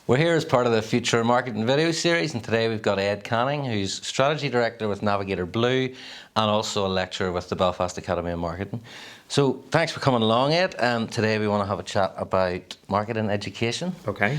We're here as part of the Future Marketing video series, and today we've got Ed Canning, who's Strategy Director with Navigator Blue and also a lecturer with the Belfast Academy of Marketing. So thanks for coming along, Ed. Today we want to have a chat about marketing education. Okay.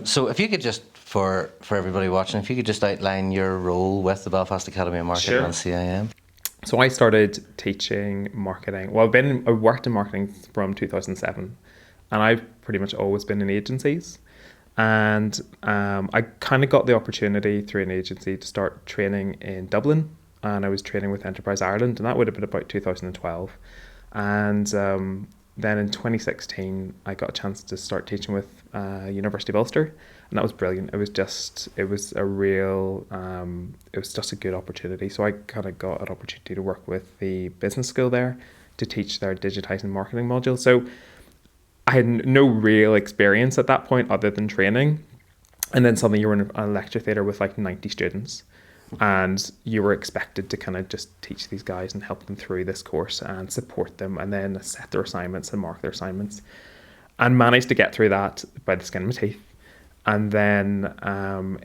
So if you could just, for everybody watching, if you could just outline your role with the Belfast Academy of Marketing and CIM. So I started teaching marketing. Well, I worked in marketing from 2007, and I've pretty much always been in agencies. And I kind of got the opportunity through an agency to start training in Dublin, and I was training with Enterprise Ireland, and that would have been about 2012. And then in 2016, I got a chance to start teaching with University of Ulster, and that was brilliant. It was just a good opportunity. So I kind of got an opportunity to work with the business school there to teach their digitising marketing module. So I had no real experience at that point other than training. And then suddenly you were in a lecture theatre with like 90 students, and you were expected to kind of just teach these guys and help them through this course and support them and then set their assignments and mark their assignments, and managed to get through that by the skin of my teeth. And then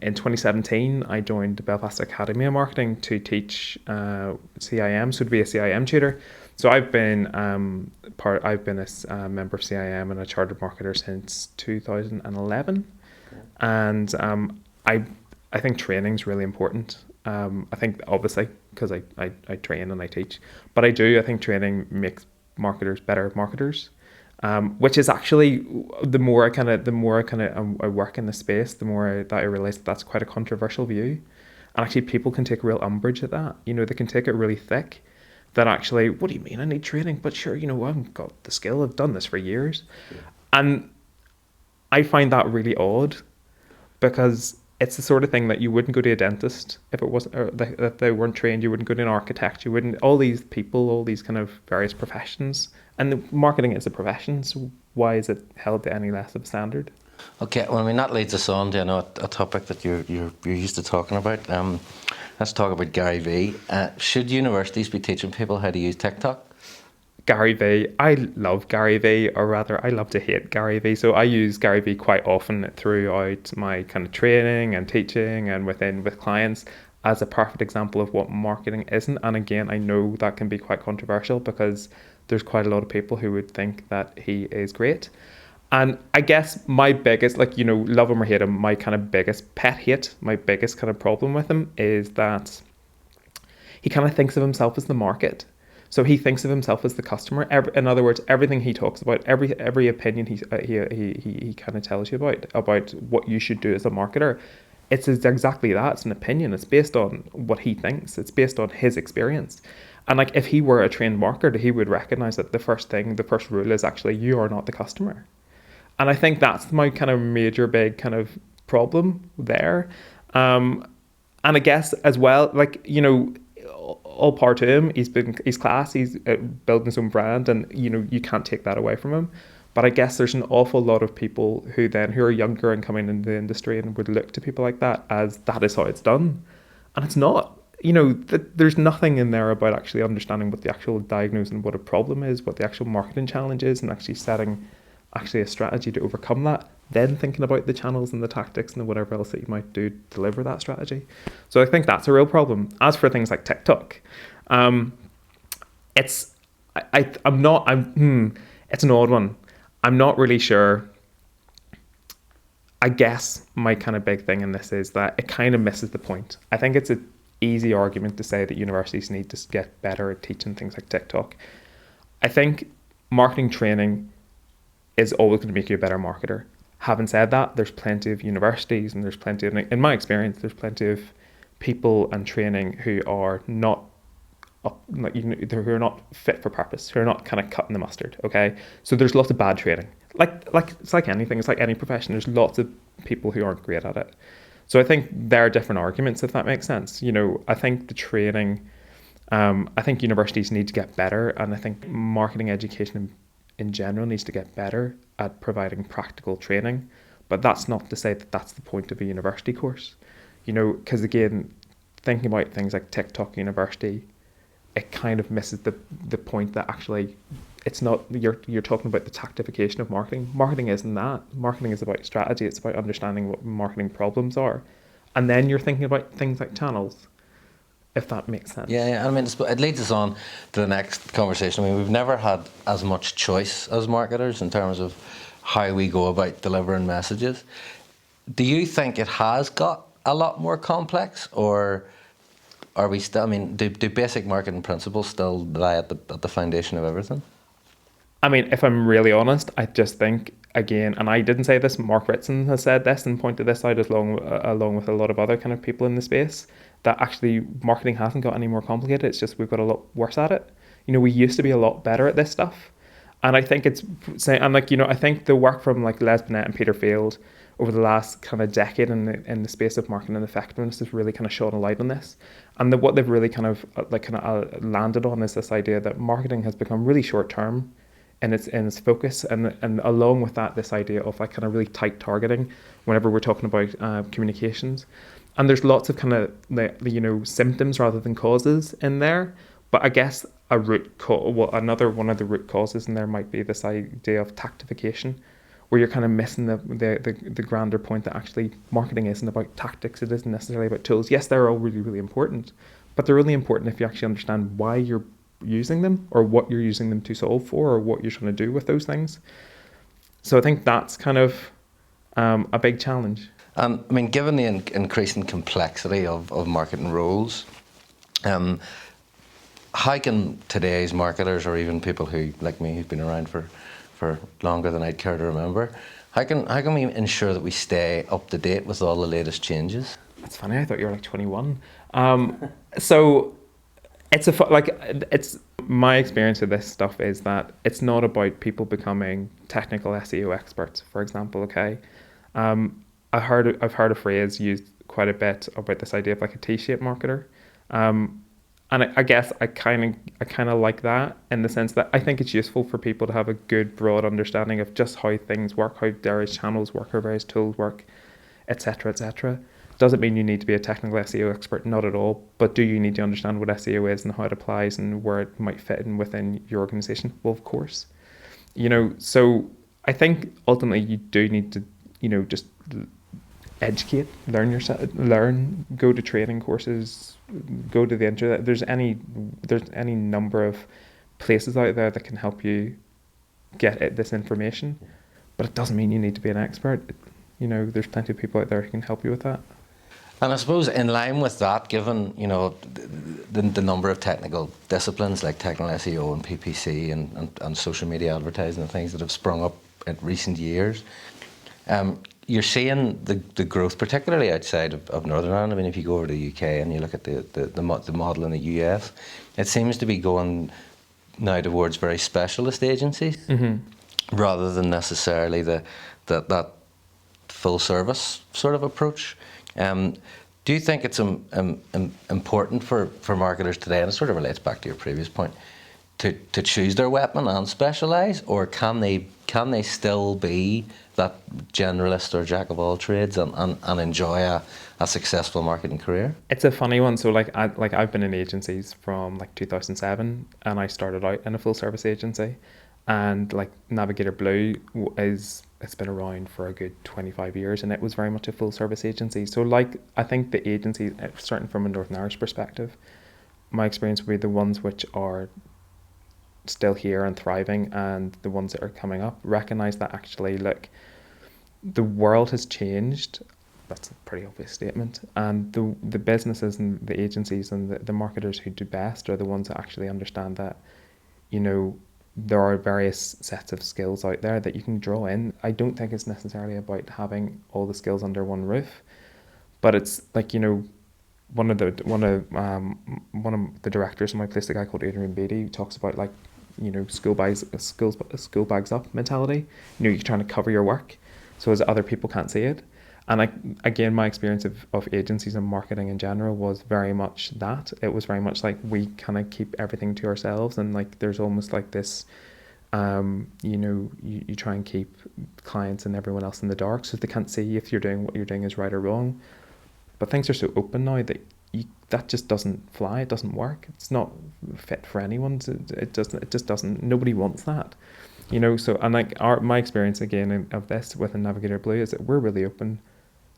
in 2017, I joined the Belfast Academy of Marketing to teach CIM, so to be a CIM tutor. So I've been a member of CIM and a chartered marketer since 2011, and I think training is really important. I think obviously because I train and I teach, but I think training makes marketers better marketers. Which is actually the more I work in the space, the more that I realize that's quite a controversial view, and actually people can take real umbrage at that. You know, they can take it really thick. That actually, what do you mean I need training? But sure, I've got the skill. I've done this for years, and I find that really odd, because it's the sort of thing that you wouldn't go to a dentist if it wasn't, or if they weren't trained. You wouldn't go to an architect. You wouldn't. All these people, all these kind of various professions. And the marketing is a profession, so why is it held to any less of a standard? Okay, well, I mean, that leads us on to a topic that you're used to talking about. Let's talk about Gary Vee. Should universities be teaching people how to use TikTok? Gary Vee, I love Gary Vee, or rather, I love to hate Gary Vee. So I use Gary Vee quite often throughout my kind of training and teaching and with clients as a perfect example of what marketing isn't. And again, I know that can be quite controversial because there's quite a lot of people who would think that he is great. And I guess my biggest, love him or hate him, my kind of biggest pet hate, my biggest kind of problem with him is that he kind of thinks of himself as the market. So he thinks of himself as the customer. In other words, everything he talks about, every opinion he kind of tells you about what you should do as a marketer, it's exactly that. It's an opinion. It's based on what he thinks. It's based on his experience. And if he were a trained marketer, he would recognize that the first rule is actually you are not the customer. And I think that's my kind of major big kind of problem there. And I guess as well, all power to him. He's class. He's building his own brand, and you can't take that away from him. But I guess there's an awful lot of people who are younger and coming into the industry and would look to people like that as that is how it's done, and it's not. There's nothing in there about actually understanding what the actual diagnosis and what a problem is, what the actual marketing challenge is, and actually setting a strategy to overcome that, then thinking about the channels and the tactics and whatever else that you might do to deliver that strategy. So I think that's a real problem. As for things like TikTok, it's an odd one. I'm not really sure. I guess my kind of big thing in this is that it kind of misses the point. I think it's an easy argument to say that universities need to get better at teaching things like TikTok. I think marketing training is always going to make you a better marketer. Having said that, there's plenty of universities and in my experience, there's plenty of people and training who are not who are not fit for purpose, who are not kind of cutting the mustard. Okay, so there's lots of bad training. It's like anything. It's like any profession. There's lots of people who aren't great at it. So I think there are different arguments, if that makes sense. I think the training. I think universities need to get better, and I think marketing education in general needs to get better at providing practical training. But that's not to say that that's the point of a university course, because again, thinking about things like TikTok University, it kind of misses the point that actually it's not, you're talking about the tactification of marketing. Marketing isn't that. Marketing is about strategy. It's about understanding what marketing problems are, and then you're thinking about things like channels, if that makes sense. Yeah, I mean, it leads us on to the next conversation. I mean, we've never had as much choice as marketers in terms of how we go about delivering messages. Do you think it has got a lot more complex, or are we still? I mean, do basic marketing principles still lie at the foundation of everything? I mean, if I'm really honest, I just think, again, and I didn't say this, Mark Ritson has said this and pointed this out along with a lot of other kind of people in the space, that actually marketing hasn't got any more complicated. It's just we've got a lot worse at it. You know, we used to be a lot better at this stuff. And I think it's saying, and like, you know, I think the work from like Les Binet and Peter Field over the last kind of decade in the space of marketing and effectiveness has really kind of shone a light on this. And what they've really kind of landed on is this idea that marketing has become really short term in its focus, and along with that, this idea of like kind of really tight targeting whenever we're talking about communications. And there's lots of kind of symptoms rather than causes in there. But I guess another one of the root causes in there might be this idea of tactification, where you're kind of missing the grander point that actually marketing isn't about tactics. It isn't necessarily about tools. Yes, they're all really, really important, but they're really important if you actually understand why you're using them, or what you're using them to solve for, or what you're trying to do with those things. So I think that's kind of a big challenge. I mean, given the increasing complexity of marketing roles, how can today's marketers, or even people who, like me, who've been around for longer than I'd care to remember, how can we ensure that we stay up to date with all the latest changes? That's funny. I thought you were like 21. So it's my experience of this stuff is that it's not about people becoming technical SEO experts, for example. Okay, I've heard a phrase used quite a bit about this idea of like a T-shaped marketer, and I guess I kind of like that, in the sense that I think it's useful for people to have a good broad understanding of just how things work, how various channels work, how various tools work, etc., etc. Doesn't mean you need to be a technical SEO expert, not at all. But do you need to understand what SEO is and how it applies and where it might fit in within your organization? Well, of course. So I think ultimately you do need to, just educate, learn, go to training courses, go to the internet. There's any number of places out there that can help you get this information, but it doesn't mean you need to be an expert. There's plenty of people out there who can help you with that. And I suppose in line with that, given the number of technical disciplines like technical SEO and PPC and social media advertising and things that have sprung up in recent years, you're seeing the growth, particularly outside of Northern Ireland. I mean, if you go over to the UK and you look at the model in the US, it seems to be going now towards very specialist agencies, rather than necessarily that full service sort of approach. Do you think it's important for marketers today, and it sort of relates back to your previous point, to choose their weapon and specialise, or can they still be that generalist or jack of all trades and enjoy a successful marketing career? It's a funny one. So I've been in agencies from like 2007, and I started out in a full service agency, and like Navigator Blue it's been around for a good 25 years, and it was very much a full service agency. So I think the agencies, certainly from a Northern Irish perspective, my experience would be the ones which are still here and thriving, and the ones that are coming up recognise that actually, look, the world has changed. That's a pretty obvious statement. And the businesses and the agencies and the marketers who do best are the ones that actually understand that, there are various sets of skills out there that you can draw in. I don't think it's necessarily about having all the skills under one roof, but it's like, one of the directors in my place, a guy called Adrian Beatty, who talks about like, school bags up mentality. You're trying to cover your work so as other people can't see it. And again, my experience of agencies and marketing in general was very much that. It was very much like we kind of keep everything to ourselves, and like there's almost like this, you try and keep clients and everyone else in the dark so they can't see if you're doing what you're doing is right or wrong. But things are so open now that that just doesn't fly. It doesn't work. It's not fit for anyone. It doesn't. It just doesn't. Nobody wants that. So, and like my experience again of this with Navigator Blue is that we're really open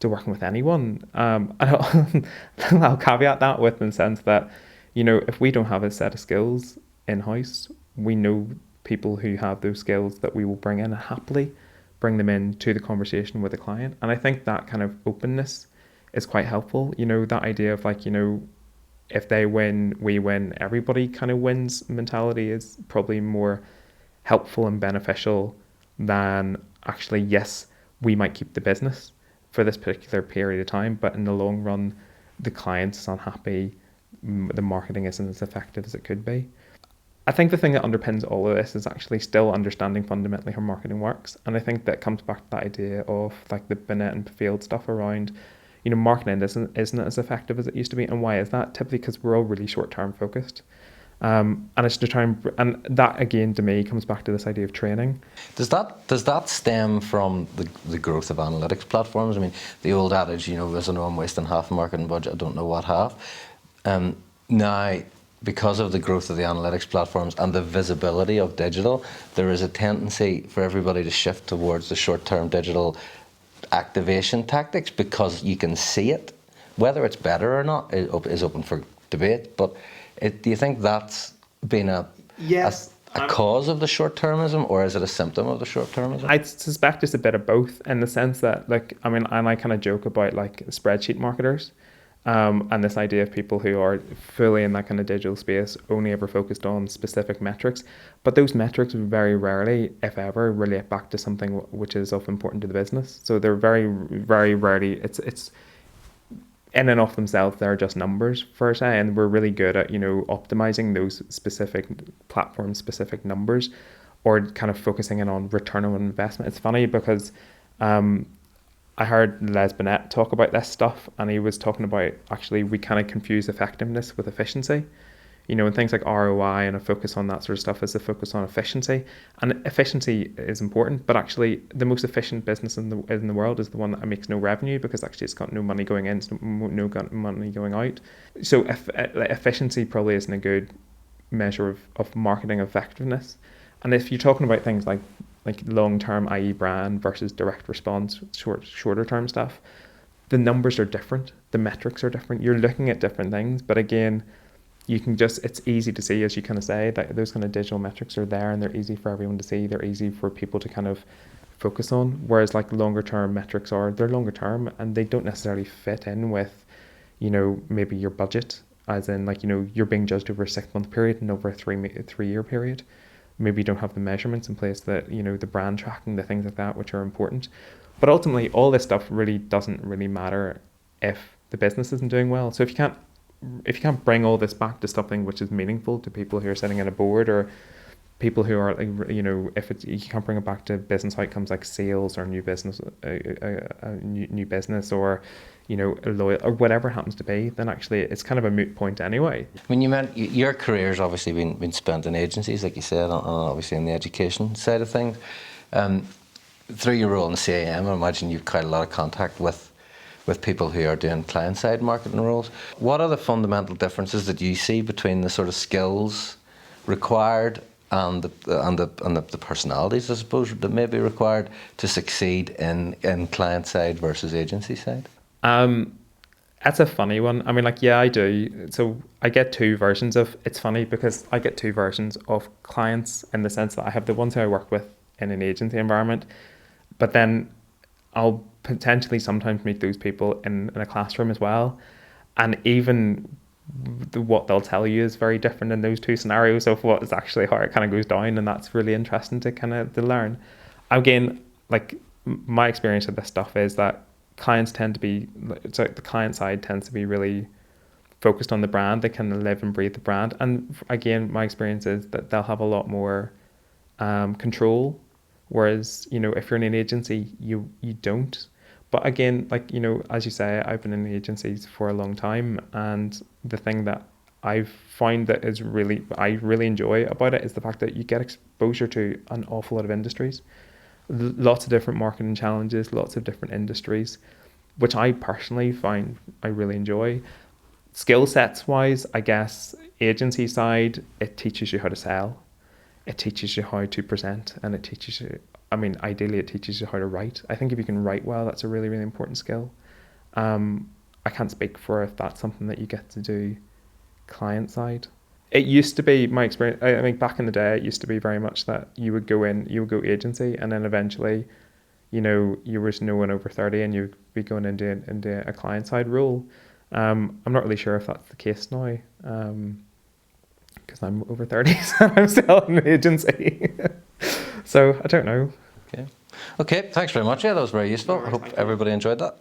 to working with anyone. And I'll caveat that with the sense that, if we don't have a set of skills in-house, we know people who have those skills that we will bring in and happily bring them in to the conversation with the client. And I think that kind of openness is quite helpful. That idea of like, if they win, we win, everybody kind of wins mentality is probably more helpful and beneficial than actually, yes, we might keep the business for this particular period of time, but in the long run, the client is unhappy, the marketing isn't as effective as it could be. I think the thing that underpins all of this is actually still understanding fundamentally how marketing works. And I think that comes back to that idea of like the Binet and Field stuff around, marketing isn't as effective as it used to be. And why is that? Typically because we're all really short-term focused. And it's to try and that again to me comes back to this idea of training. Does that stem from the growth of analytics platforms? I mean, the old adage, as I know I'm wasting half the marketing budget, I don't know what half. Now, because of the growth of the analytics platforms and the visibility of digital, there is a tendency for everybody to shift towards the short-term digital activation tactics because you can see it. Whether it's better or not is open for debate, but do you think that's been a cause of the short-termism, or is it a symptom of the short-termism? I suspect it's a bit of both, in the sense that, like, I mean, and I kind of joke about like spreadsheet marketers, and this idea of people who are fully in that kind of digital space, only ever focused on specific metrics, but those metrics very rarely, if ever, relate back to something which is of importance to the business. So they're very, very rarely. It's in and of themselves, they're just numbers per se, and we're really good at optimizing those specific platform specific numbers, or kind of focusing in on return on investment. It's funny because I heard Les Binet talk about this stuff, and he was talking about actually we kind of confuse effectiveness with efficiency. And things like ROI and a focus on that sort of stuff is a focus on efficiency. And efficiency is important, but actually the most efficient business in the world is the one that makes no revenue, because actually it's got no money going in, no money going out. So efficiency probably isn't a good measure of marketing effectiveness. And if you're talking about things like long-term, i.e. brand versus direct response, shorter term stuff, the numbers are different, the metrics are different, you're looking at different things, but again, it's easy to see, as you kind of say, that those kind of digital metrics are there and they're easy for everyone to see, they're easy for people to kind of focus on, whereas like longer term metrics they're longer term and they don't necessarily fit in with, maybe your budget, as in like, you're being judged over a 6-month period and over a 3-year period. Maybe you don't have the measurements in place that, the brand tracking, the things like that, which are important. But ultimately, all this stuff really doesn't really matter if the business isn't doing well. So if you can't bring all this back to something which is meaningful to people who are sitting in a board, or people who are, you can't bring it back to business outcomes like sales or new business, new business, or loyal, or whatever it happens to be, then actually it's kind of a moot point anyway. When you meant your career's obviously been spent in agencies, like you said, and obviously in the education side of things. Through your role in CAM, I imagine you've quite a lot of contact with people who are doing client-side marketing roles. What are the fundamental differences that you see between the sort of skills required and the personalities, I suppose, that may be required to succeed in client-side versus agency-side? That's a funny one. I mean, like, yeah, I do. So I get two versions of, it's funny because I get two versions of clients, in the sense that I have the ones who I work with in an agency environment, but then I'll potentially sometimes meet those people in a classroom as well. And even what they'll tell you is very different in those two scenarios of what is actually how it kind of goes down. And that's really interesting to learn. Again, like, my experience of this stuff is that clients tend to be, so the client side tends to be really focused on the brand. They can live and breathe the brand. And again, my experience is that they'll have a lot more control. Whereas, if you're in an agency, you don't. But again, like, as you say, I've been in agencies for a long time, and the thing that I've found that I really enjoy about it is the fact that you get exposure to an awful lot of industries, lots of different marketing challenges, lots of different industries, which I personally find I really enjoy. skill sets wise, I guess agency side, it teaches you how to sell, it teaches you how to present, and it teaches you, I mean, ideally it teaches you how to write. I think if you can write well, that's a really, really important skill. I can't speak for if that's something that you get to do client side. It used to be my experience. I mean, back in the day, it used to be very much that you would go agency, and then eventually, you were no one over 30, and you'd be going into a client side role. I'm not really sure if that's the case now, because I'm over 30, so I'm still in the agency. So I don't know. Okay, thanks very much. Yeah, that was very useful. I hope everybody enjoyed that.